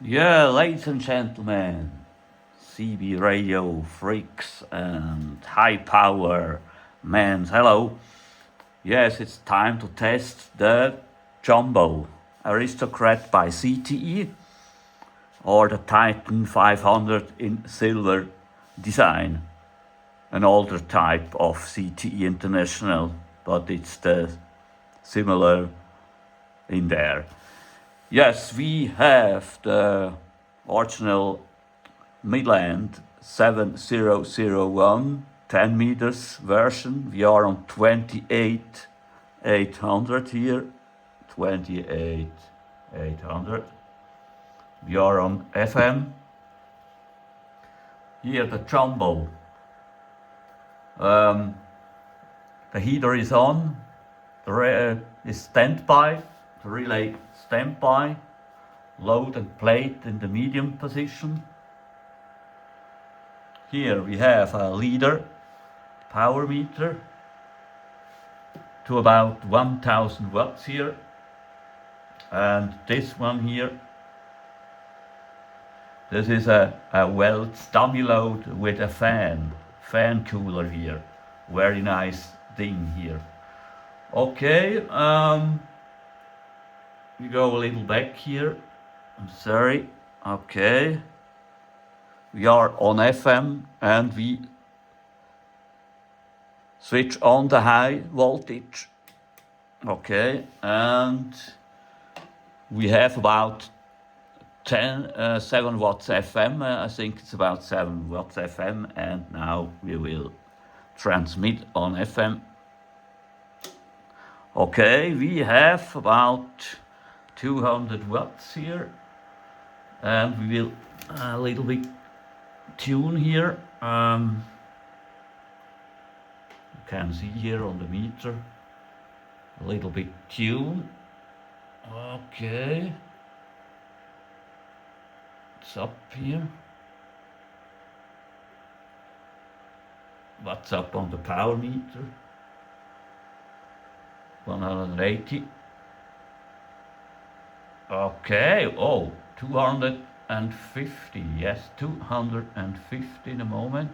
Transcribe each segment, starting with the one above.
Yeah, ladies and gentlemen, CB radio freaks and high power men, hello. Yes, it's time to test the Jumbo Aristocrat by CTE or the TITAN-500 in silver design. An older type of CTE International, but it's the similar in there. Yes, we have the original Midland 7001 10 meters version. We are on 28,800 here. 28,800. We are on FM. Here the Jumbo. The heater is on. The relay is standby. The relay standby. Load and plate in the medium position. Here we have a leader power meter to about 1000 watts here, and this one here, this is a well stimulate with a fan cooler here, very nice thing here. Okay, we go a little back here, I'm sorry. Okay, we are on FM and we switch on the high voltage. Okay, and we have about 7 watts FM. I think it's about 7 watts FM, and now we will transmit on FM. Okay, we have about 200 watts here, and we will a little bit tune here. You can see here on the meter a little bit tune. Okay, it's up here. What's up on the power meter? 180. Okay, oh, 250, yes, 250 in a moment,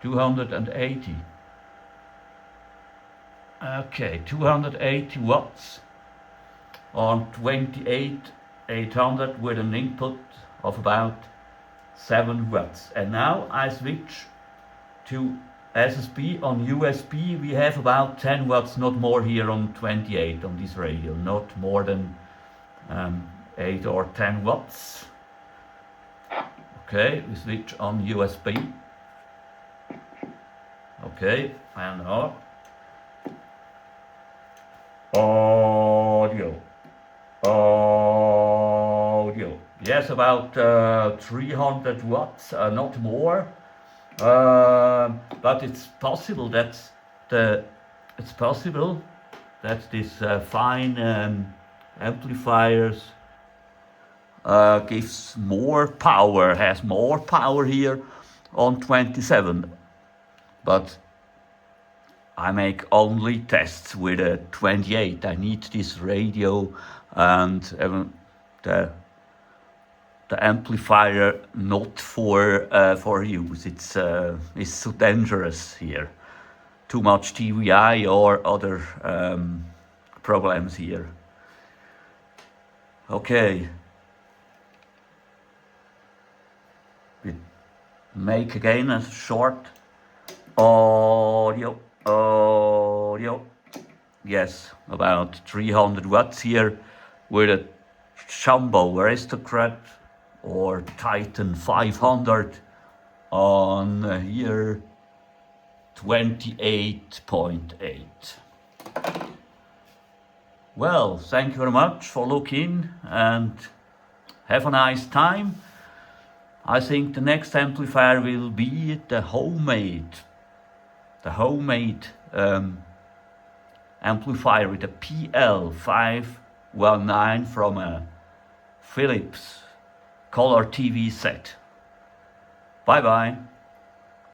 280. Okay, 280 watts on 28,800 with an input of about 7 watts. And now I switch to SSB. On USB we have about 10 watts, not more here on 28 on this radio, not more than 8 or 10 watts. Okay, we switch on USB. Okay, and now audio. Yes, about 300 watts, not more. But it's possible that this fine amplifiers gives more power, has more power here on 27. But I make only tests with a 28. I need this radio and the amplifier not for use. It's too dangerous here. Too much TVI or other problems here. Okay. We make again a short audio. Yes, about 300 watts here with a JUMBO-ARISTOCRAT or TITAN-500 on here 28.8. Well, thank you very much for looking and have a nice time. I think the next amplifier will be the homemade amplifier with a PL519 from a Philips color TV set. Bye bye.